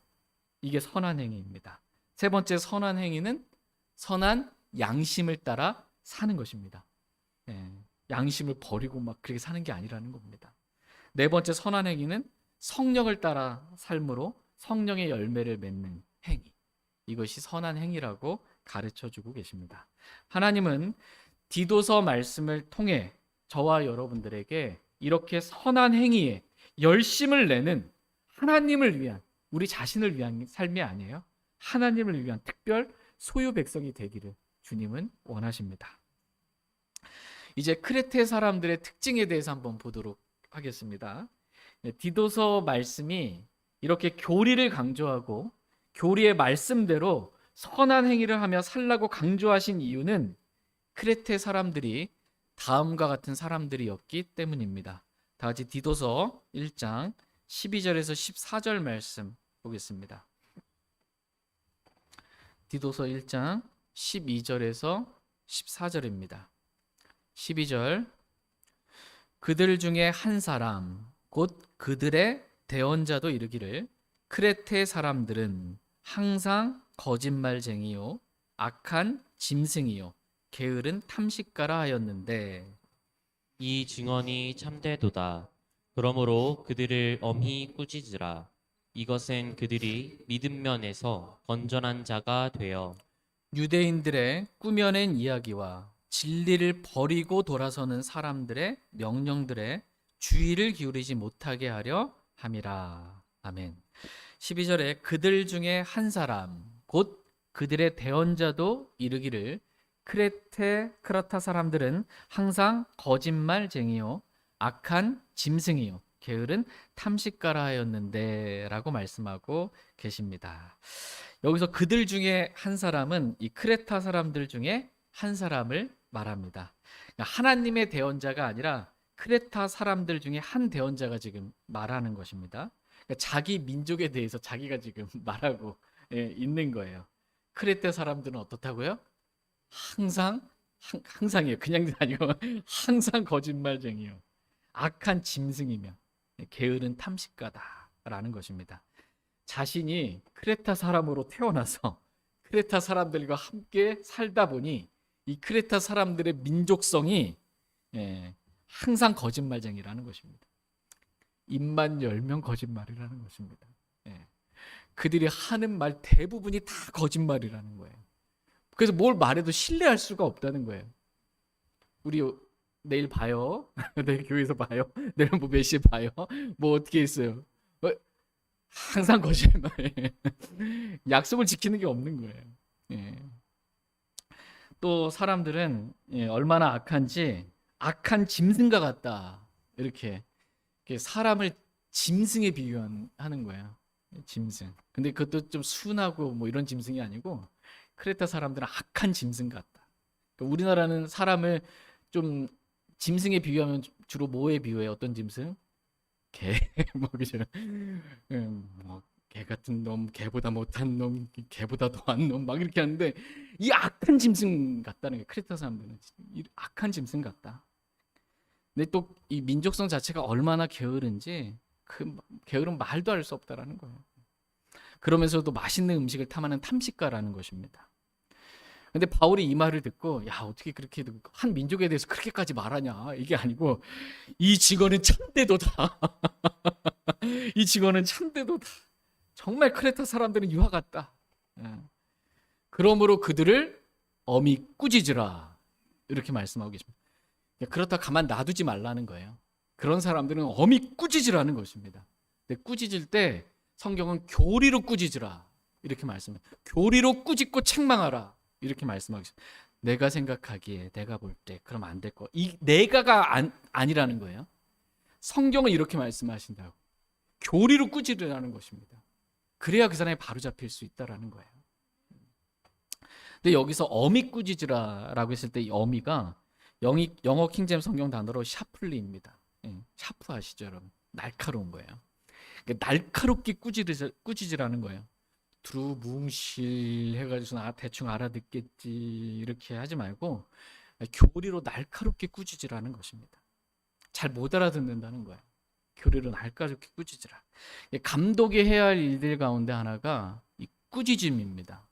이게 선한 행위입니다. 세 번째 선한 행위는 선한 양심을 따라 사는 것입니다. 양심을 버리고 막 그렇게 사는 게 아니라는 겁니다. 네 번째 선한 행위는 성령을 따라 삶으로 성령의 열매를 맺는 행위. 이것이 선한 행위라고 가르쳐주고 계십니다. 하나님은 디도서 말씀을 통해 저와 여러분들에게 이렇게 선한 행위에 열심을 내는 하나님을 위한, 우리 자신을 위한 삶이 아니에요. 하나님을 위한 특별 소유 백성이 되기를 주님은 원하십니다. 이제 크레테 사람들의 특징에 대해서 한번 보도록 하겠습니다. 디도서 말씀이 이렇게 교리를 강조하고 교리의 말씀대로 선한 행위를 하며 살라고 강조하신 이유는 크레테 사람들이 다음과 같은 사람들이었기 때문입니다. 다 같이 디도서 1장 12절에서 14절 말씀 보겠습니다. 디도서 1장 12절에서 14절입니다. 12절 그들 중에 한 사람 곧 그들의 대언자도 이르기를 크레테 사람들은 항상 거짓말쟁이요 악한 짐승이요 게으른 탐식가라 하였는데 이 증언이 참되도다. 그러므로 그들을 엄히 꾸짖으라. 이것은 그들이 믿음 면에서 건전한 자가 되어 유대인들의 꾸며낸 이야기와 진리를 버리고 돌아서는 사람들의 명령들에 주의를 기울이지 못하게 하려 함이라. 아멘. 12절에 그들 중에 한 사람 곧 그들의 대언자도 이르기를 크레타 사람들은 항상 거짓말쟁이요 악한 짐승이요 게으른 탐식가라 하였는데 라고 말씀하고 계십니다. 여기서 그들 중에 한 사람은 이 크레타 사람들 중에 한 사람을 말합니다. 그러니까 하나님의 대언자가 아니라 크레타 사람들 중에 한 대언자가 지금 말하는 것입니다. 그러니까 자기 민족에 대해서 자기가 지금 말하고 있는 거예요. 크레타 사람들은 어떻다고요? 항상이에요. 그냥 아니고 항상 거짓말쟁이요. 악한 짐승이며 게으른 탐식가다라는 것입니다. 자신이 크레타 사람으로 태어나서 크레타 사람들과 함께 살다 보니 이 크레타 사람들의 민족성이 항상 거짓말쟁이라는 것입니다. 입만 열면 거짓말이라는 것입니다. 그들이 하는 말 대부분이 다 거짓말이라는 거예요. 그래서 뭘 말해도 신뢰할 수가 없다는 거예요. 우리 내일 봐요. 내일 교회에서 봐요. 내일 뭐 몇 시에 봐요. 뭐 어떻게 했어요. 항상 거짓말. 약속을 지키는 게 없는 거예요. 또 사람들은 얼마나 악한지 악한 짐승과 같다. 이렇게 사람을 짐승에 비유하는 거예요. 짐승. 근데 그것도 좀 순하고 뭐 이런 짐승이 아니고 크레타 사람들은 악한 짐승 같다. 그러니까 우리나라는 사람을 좀 짐승에 비유하면 주로 뭐에 비유해요? 어떤 짐승? 개, 뭐 그죠? 개 같은 놈, 개보다 못한 놈, 개보다 더한 놈, 막 이렇게 하는데 이 악한 짐승 같다는 게 크레타 사람들은 이 악한 짐승 같다. 근데 또 이 민족성 자체가 얼마나 게으른지 그 게으른 말도 할 수 없다라는 거예요. 그러면서도 맛있는 음식을 탐하는 탐식가라는 것입니다. 근데 바울이 이 말을 듣고 야 어떻게 그렇게 한 민족에 대해서 그렇게까지 말하냐 이게 아니고 이 직원은 참되도다. 이 직원은 참되도다. 정말 크레타 사람들은 유화 같다. 그러므로 그들을 엄히 꾸짖으라 이렇게 말씀하고 계십니다. 그렇다 가만 놔두지 말라는 거예요. 그런 사람들은 엄히 꾸짖으라는 것입니다. 근데 꾸짖을 때 성경은 교리로 꾸짖으라 이렇게 말씀해요. 교리로 꾸짖고 책망하라 이렇게 말씀하고 있습니다. 내가 생각하기에 내가 볼 때 그럼 안 될 거. 이 내가가 아니라는 거예요. 성경은 이렇게 말씀하신다고. 교리로 꾸짖으라는 것입니다. 그래야 그 사람이 바로 잡힐 수 있다라는 거예요. 근데 여기서 어미 꾸짖으라라고 했을 때 이 어미가 영어 킹제임스 성경 단어로 샤플리입니다. 샤프 아시죠, 여러분? 날카로운 거예요. 그러니까 날카롭게 꾸짖으라는 거예요. 두루뭉실 해가지고 대충 알아듣겠지 이렇게 하지 말고 교리로 날카롭게 꾸짖으라는 것입니다. 잘 못 알아듣는다는 거예요. 교리로 날카롭게 꾸짖으라. 감독이 해야 할 일들 가운데 하나가 이 꾸짖음입니다.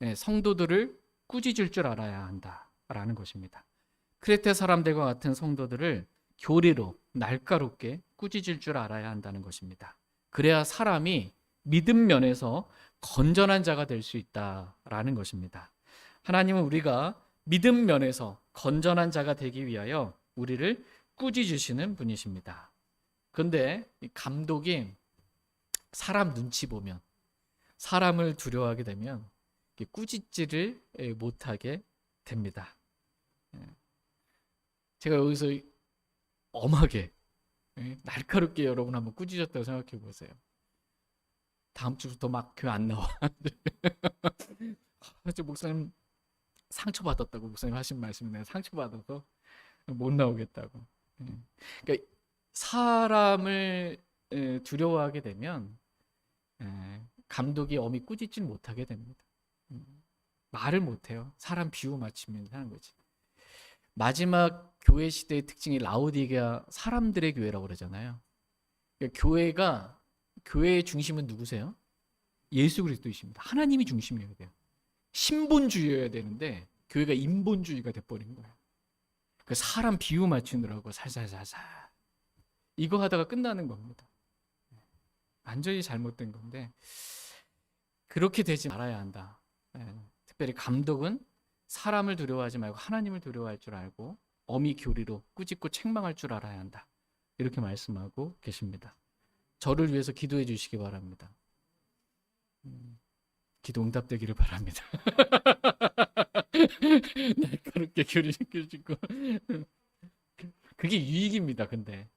네, 성도들을 꾸짖을 줄 알아야 한다라는 것입니다. 크레테 사람들과 같은 성도들을 교리로 날카롭게 꾸짖을 줄 알아야 한다는 것입니다. 그래야 사람이 믿음 면에서 건전한 자가 될 수 있다라는 것입니다. 하나님은 우리가 믿음 면에서 건전한 자가 되기 위하여 우리를 꾸짖으시는 분이십니다. 그런데 감독이 사람 눈치 보면, 사람을 두려워하게 되면 꾸짖지를 못하게 됩니다. 제가 여기서 엄하게 날카롭게 여러분 한번 꾸짖었다고 생각해 보세요. 다음 주부터 막 교회 안 나와. 저 목사님 상처받았다고 목사님 하신 말씀이 내가 상처받아서 못 나오겠다고. 그러니까 사람을 두려워하게 되면 감독이 엄히 꾸짖질 못하게 됩니다. 말을 못해요. 사람 비유 맞추면 하는 거지. 마지막 교회 시대의 특징이 라오디게아 사람들의 교회라고 그러잖아요. 그러니까 교회의 중심은 누구세요? 예수 그리스도이십니다. 하나님이 중심이어야 돼요. 신본주의여야 되는데 교회가 인본주의가 돼버린 거예요. 그 사람 비유 맞추느라고 살살살살 이거 하다가 끝나는 겁니다. 완전히 잘못된 건데 그렇게 되지 말아야 한다. 특별히 감독은 사람을 두려워하지 말고 하나님을 두려워할 줄 알고 엄히 교리로 꾸짖고 책망할 줄 알아야 한다. 이렇게 말씀하고 계십니다. 저를 위해서 기도해 주시기 바랍니다. 기도 응답되기를 바랍니다. 날카롭게 교리시켜주고 그게 유익입니다. 근데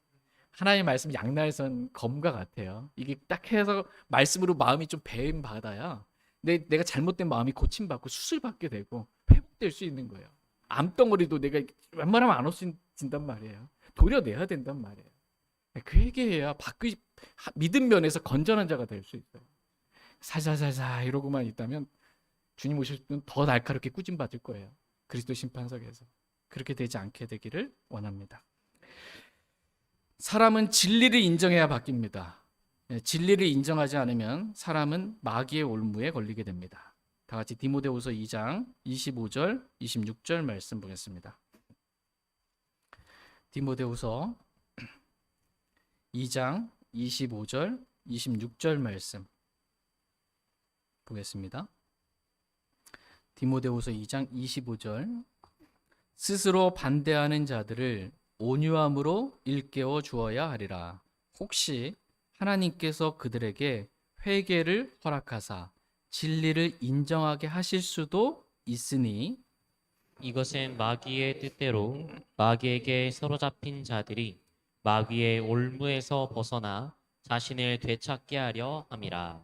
하나님의 말씀 양날선 검과 같아요. 이게 딱 해서 말씀으로 마음이 좀 배임 받아야 내가 잘못된 마음이 고침받고 수술받게 되고 회복될 수 있는 거예요. 암덩어리도 내가 웬만하면 안 없어진단 말이에요. 도려내야 된단 말이에요. 그 얘기해야 믿음 면에서 건전한 자가 될 수 있어요. 살살살살 이러고만 있다면 주님 오실 때는 더 날카롭게 꾸짐받을 거예요. 그리스도 심판석에서. 그렇게 되지 않게 되기를 원합니다. 사람은 진리를 인정해야 바뀝니다. 진리를 인정하지 않으면 사람은 마귀의 올무에 걸리게 됩니다. 다 같이 디모데후서 2장 25절, 26절 말씀 보겠습니다. 디모데후서 2장 25절, 26절 말씀 보겠습니다. 디모데후서 2장 25절 스스로 반대하는 자들을 온유함으로 일깨워 주어야 하리라. 혹시 하나님께서 그들에게 회개를 허락하사 진리를 인정하게 하실 수도 있으니 이것은 마귀의 뜻대로 마귀에게 사로잡힌 자들이 마귀의 올무에서 벗어나 자신을 되찾게 하려 함이라.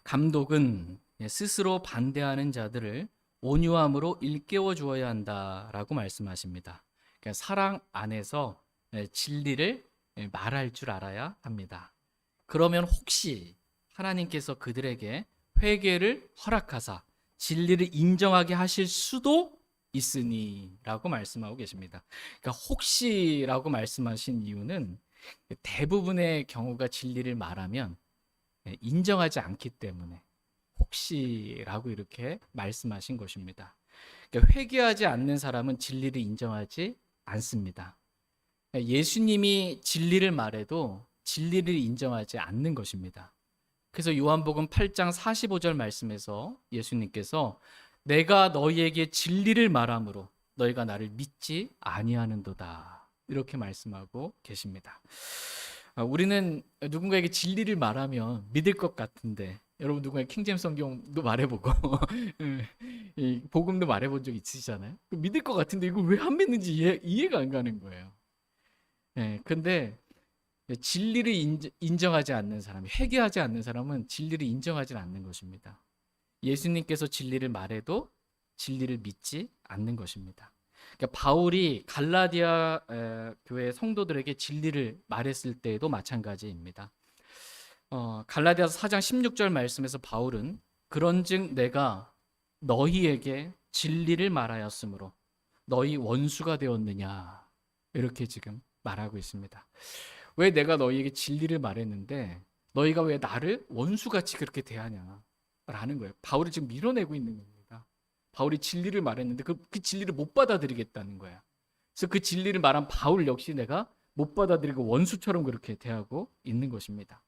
감독은 스스로 반대하는 자들을 온유함으로 일깨워 주어야 한다라고 말씀하십니다. 그러니까 사랑 안에서 진리를 말할 줄 알아야 합니다. 그러면 혹시 하나님께서 그들에게 회개를 허락하사 진리를 인정하게 하실 수도 있으니라고 말씀하고 계십니다. 그러니까 혹시라고 말씀하신 이유는 대부분의 경우가 진리를 말하면 인정하지 않기 때문에 혹시라고 이렇게 말씀하신 것입니다. 그러니까 회개하지 않는 사람은 진리를 인정하지 않습니다. 예수님이 진리를 말해도 진리를 인정하지 않는 것입니다. 그래서 요한복음 8장 45절 말씀에서 예수님께서 내가 너희에게 진리를 말함으로 너희가 나를 믿지 아니하는도다 이렇게 말씀하고 계십니다. 우리는 누군가에게 진리를 말하면 믿을 것 같은데 여러분 누군가 킹제임스 성경도 말해보고 이 복음도 말해본 적 있으시잖아요. 믿을 것 같은데 이거 왜 안 믿는지 이해가 안 가는 거예요. 근데 진리를 인정하지 않는 사람, 회개하지 않는 사람은 진리를 인정하지 않는 것입니다. 예수님께서 진리를 말해도 진리를 믿지 않는 것입니다. 그러니까 바울이 갈라디아 교회 성도들에게 진리를 말했을 때에도 마찬가지입니다. 갈라디아서 4장 16절 말씀에서 바울은 그런즉 내가 너희에게 진리를 말하였으므로 너희 원수가 되었느냐 이렇게 지금 말하고 있습니다. 왜 내가 너희에게 진리를 말했는데 너희가 왜 나를 원수같이 그렇게 대하냐 라는 거예요. 바울이 지금 밀어내고 있는 겁니다. 바울이 진리를 말했는데 그 진리를 못 받아들이겠다는 거야. 그래서 그 진리를 말한 바울 역시 내가 못 받아들이고 원수처럼 그렇게 대하고 있는 것입니다.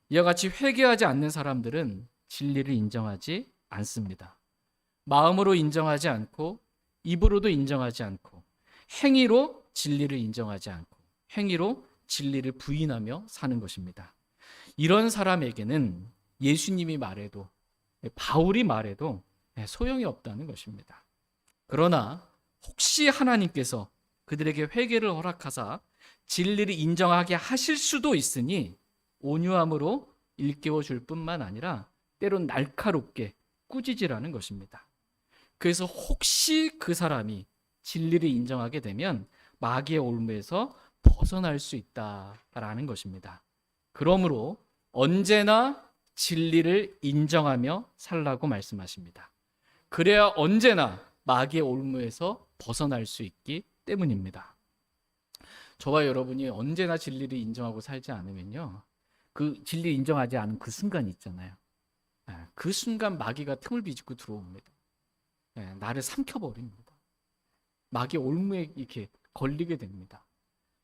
이와 같이 회개하지 않는 사람들은 진리를 인정하지 않습니다. 마음으로 인정하지 않고 입으로도 인정하지 않고 행위로 진리를 인정하지 않고 행위로 진리를 부인하며 사는 것입니다. 이런 사람에게는 예수님이 말해도 바울이 말해도 소용이 없다는 것입니다. 그러나 혹시 하나님께서 그들에게 회개를 허락하사 진리를 인정하게 하실 수도 있으니 온유함으로 일깨워 줄 뿐만 아니라 때론 날카롭게 꾸짖으라는 것입니다. 그래서 혹시 그 사람이 진리를 인정하게 되면 마귀의 올무에서 벗어날 수 있다라는 것입니다. 그러므로 언제나 진리를 인정하며 살라고 말씀하십니다. 그래야 언제나 마귀의 올무에서 벗어날 수 있기 때문입니다. 저와 여러분이 언제나 진리를 인정하고 살지 않으면요, 그 진리를 인정하지 않은 그 순간 있잖아요. 그 순간 마귀가 틈을 비집고 들어옵니다. 나를 삼켜버립니다. 마귀의 올무에 이렇게 걸리게 됩니다.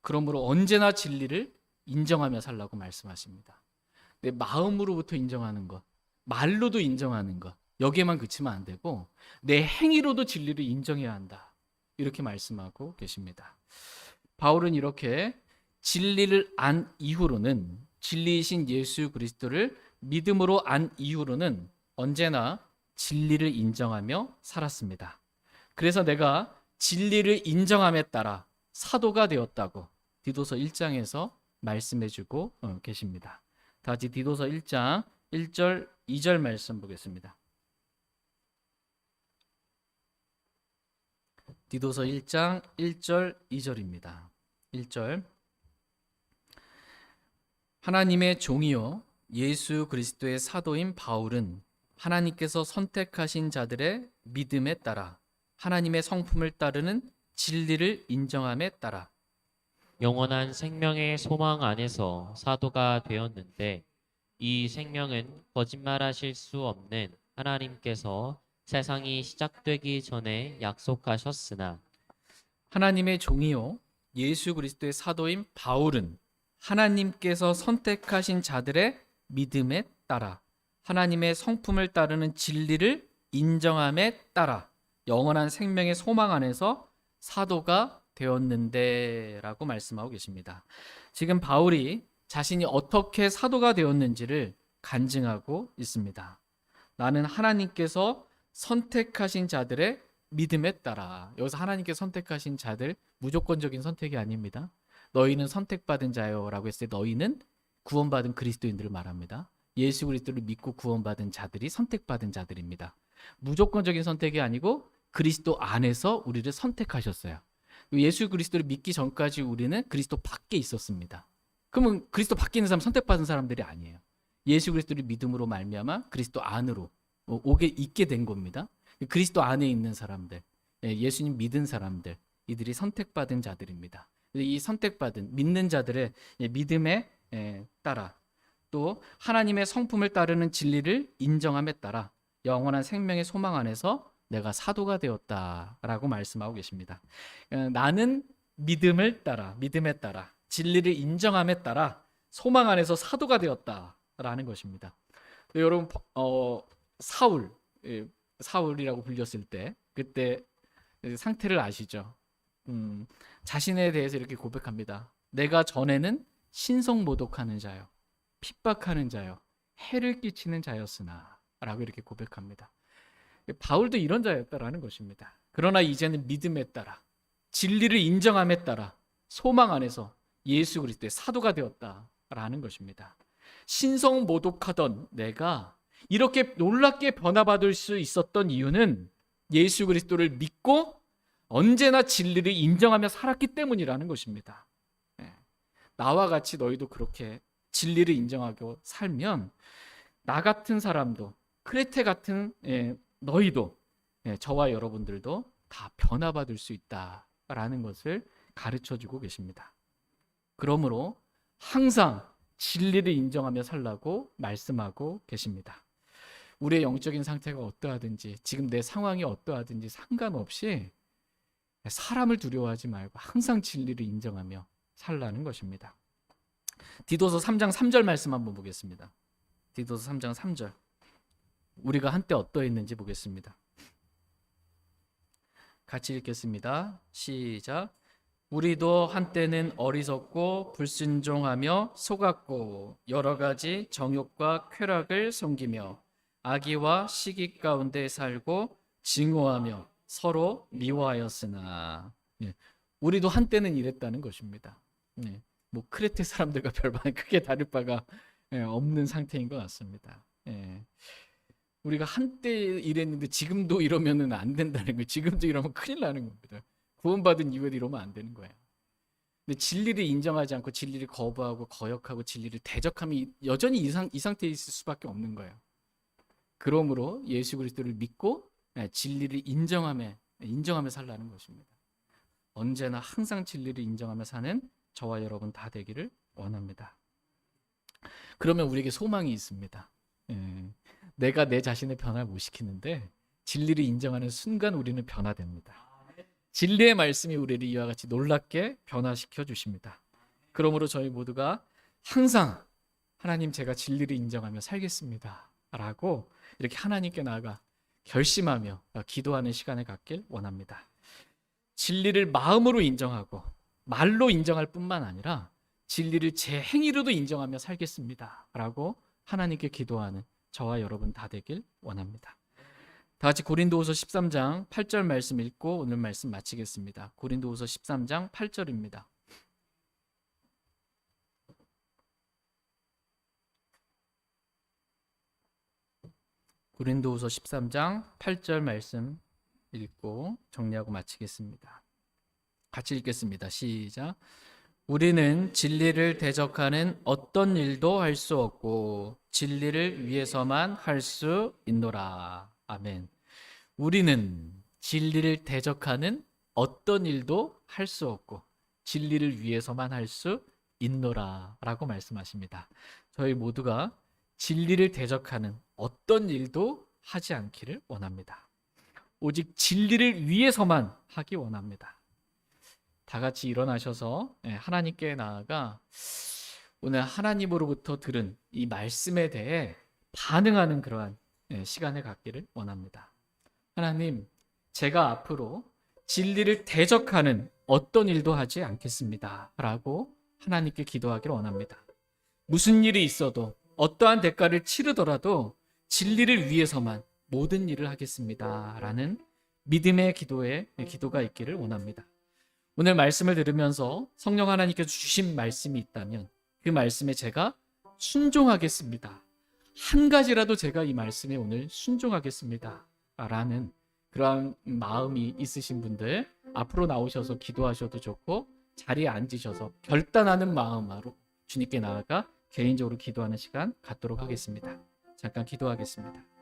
그러므로 언제나 진리를 인정하며 살라고 말씀하십니다. 내 마음으로부터 인정하는 것, 말로도 인정하는 것, 여기에만 그치면 안 되고 내 행위로도 진리를 인정해야 한다. 이렇게 말씀하고 계십니다. 바울은 이렇게 진리를 안 이후로는, 진리이신 예수 그리스도를 믿음으로 안 이후로는 언제나 진리를 인정하며 살았습니다. 그래서 내가 진리를 인정함에 따라 사도가 되었다고 디도서 1장에서 말씀해주고 계십니다. 다시 디도서 1장 1절 2절 말씀 보겠습니다. 디도서 1장 1절 2절입니다. 1절 하나님의 종이요 예수 그리스도의 사도인 바울은 하나님께서 선택하신 자들의 믿음에 따라 하나님의 성품을 따르는 진리를 인정함에 따라 영원한 생명의 소망 안에서 사도가 되었는데 이 생명은 거짓말하실 수 없는 하나님께서 세상이 시작되기 전에 약속하셨으나 하나님의 종이요 예수 그리스도의 사도인 바울은 하나님께서 선택하신 자들의 믿음에 따라 하나님의 성품을 따르는 진리를 인정함에 따라 영원한 생명의 소망 안에서 사도가 되었는데 라고 말씀하고 계십니다. 지금 바울이 자신이 어떻게 사도가 되었는지를 간증하고 있습니다. 나는 하나님께서 선택하신 자들의 믿음에 따라, 여기서 하나님께서 선택하신 자들 무조건적인 선택이 아닙니다. 너희는 선택받은 자요 라고 했을 때 너희는 구원받은 그리스도인들을 말합니다. 예수 그리스도를 믿고 구원받은 자들이 선택받은 자들입니다. 무조건적인 선택이 아니고 그리스도 안에서 우리를 선택하셨어요. 예수 그리스도를 믿기 전까지 우리는 그리스도 밖에 있었습니다. 그러면 그리스도 밖에 있는 사람 선택받은 사람들이 아니에요. 예수 그리스도를 믿음으로 말미암아 그리스도 안으로 오게 있게 된 겁니다. 그리스도 안에 있는 사람들, 예수님 믿은 사람들, 이들이 선택받은 자들입니다. 이 선택받은 믿는 자들의 믿음에 따라 또 하나님의 성품을 따르는 진리를 인정함에 따라 영원한 생명의 소망 안에서 내가 사도가 되었다라고 말씀하고 계십니다. 나는 믿음에 따라 진리를 인정함에 따라 소망 안에서 사도가 되었다라는 것입니다. 여러분 사울이라고 불렸을 때 그때 상태를 아시죠? 자신에 대해서 이렇게 고백합니다. 내가 전에는 신성모독하는 자요, 핍박하는 자요, 해를 끼치는 자였으나 라고 이렇게 고백합니다. 바울도 이런 자였다라는 것입니다. 그러나 이제는 믿음에 따라 진리를 인정함에 따라 소망 안에서 예수 그리스도의 사도가 되었다라는 것입니다. 신성모독하던 내가 이렇게 놀랍게 변화받을 수 있었던 이유는 예수 그리스도를 믿고 언제나 진리를 인정하며 살았기 때문이라는 것입니다. 나와 같이 너희도 그렇게 진리를 인정하고 살면 나 같은 사람도 크레테 같은 너희도 저와 여러분들도 다 변화받을 수 있다라는 것을 가르쳐주고 계십니다. 그러므로 항상 진리를 인정하며 살라고 말씀하고 계십니다. 우리의 영적인 상태가 어떠하든지 지금 내 상황이 어떠하든지 상관없이 사람을 두려워하지 말고 항상 진리를 인정하며 살라는 것입니다. 디도서 3장 3절 말씀 한번 보겠습니다. 디도서 3장 3절. 우리가 한때 어떠했는지 보겠습니다. 같이 읽겠습니다. 시작. 우리도 한때는 어리석고 불순종하며 속았고 여러 가지 정욕과 쾌락을 섬기며 악의와 시기 가운데 살고 증오하며 서로 미워하였으나. 우리도 한때는 이랬다는 것입니다. 뭐 크레테 사람들과 별반 크게 다를 바가 없는 상태인 것 같습니다. 우리가 한때 이랬는데 지금도 이러면은 안 된다는 거예요. 지금도 이러면 큰일 나는 겁니다. 구원받은 이후에도 이러면 안 되는 거예요. 근데 진리를 인정하지 않고 진리를 거부하고 거역하고 진리를 대적하면 여전히 이 상태에 있을 수밖에 없는 거예요. 그러므로 예수 그리스도를 믿고 진리를 인정하며 살라는 것입니다. 언제나 항상 진리를 인정하며 사는 저와 여러분 다 되기를 원합니다. 그러면 우리에게 소망이 있습니다. 내가 내 자신을 변화 못 시키는데 진리를 인정하는 순간 우리는 변화됩니다. 진리의 말씀이 우리를 이와 같이 놀랍게 변화시켜 주십니다. 그러므로 저희 모두가 항상 하나님 제가 진리를 인정하며 살겠습니다 라고 이렇게 하나님께 나아가 결심하며 기도하는 시간을 갖길 원합니다. 진리를 마음으로 인정하고 말로 인정할 뿐만 아니라 진리를 제 행위로도 인정하며 살겠습니다 라고 하나님께 기도하는 저와 여러분 다 되길 원합니다. 다 같이 고린도후서 13장 8절 말씀 읽고 오늘 말씀 마치겠습니다. 고린도후서 13장 8절입니다. 고린도후서 13장 8절 말씀 읽고 정리하고 마치겠습니다. 같이 읽겠습니다. 시작. 우리는 진리를 대적하는 어떤 일도 할 수 없고 진리를 위해서만 할 수 있노라. 아멘. 우리는 진리를 대적하는 어떤 일도 할 수 없고 진리를 위해서만 할 수 있노라 라고 말씀하십니다. 저희 모두가 진리를 대적하는 어떤 일도 하지 않기를 원합니다. 오직 진리를 위해서만 하기 원합니다. 다 같이 일어나셔서 하나님께 나아가 오늘 하나님으로부터 들은 이 말씀에 대해 반응하는 그러한 시간을 갖기를 원합니다. 하나님, 제가 앞으로 진리를 대적하는 어떤 일도 하지 않겠습니다 라고 하나님께 기도하기를 원합니다. 무슨 일이 있어도 어떠한 대가를 치르더라도 진리를 위해서만 모든 일을 하겠습니다 라는 믿음의 기도가 있기를 원합니다. 오늘 말씀을 들으면서 성령 하나님께서 주신 말씀이 있다면 그 말씀에 제가 순종하겠습니다. 한 가지라도 제가 이 말씀에 오늘 순종하겠습니다 라는 그러한 마음이 있으신 분들 앞으로 나오셔서 기도하셔도 좋고 자리에 앉으셔서 결단하는 마음으로 주님께 나아가 개인적으로 기도하는 시간 갖도록 하겠습니다. 잠깐 기도하겠습니다.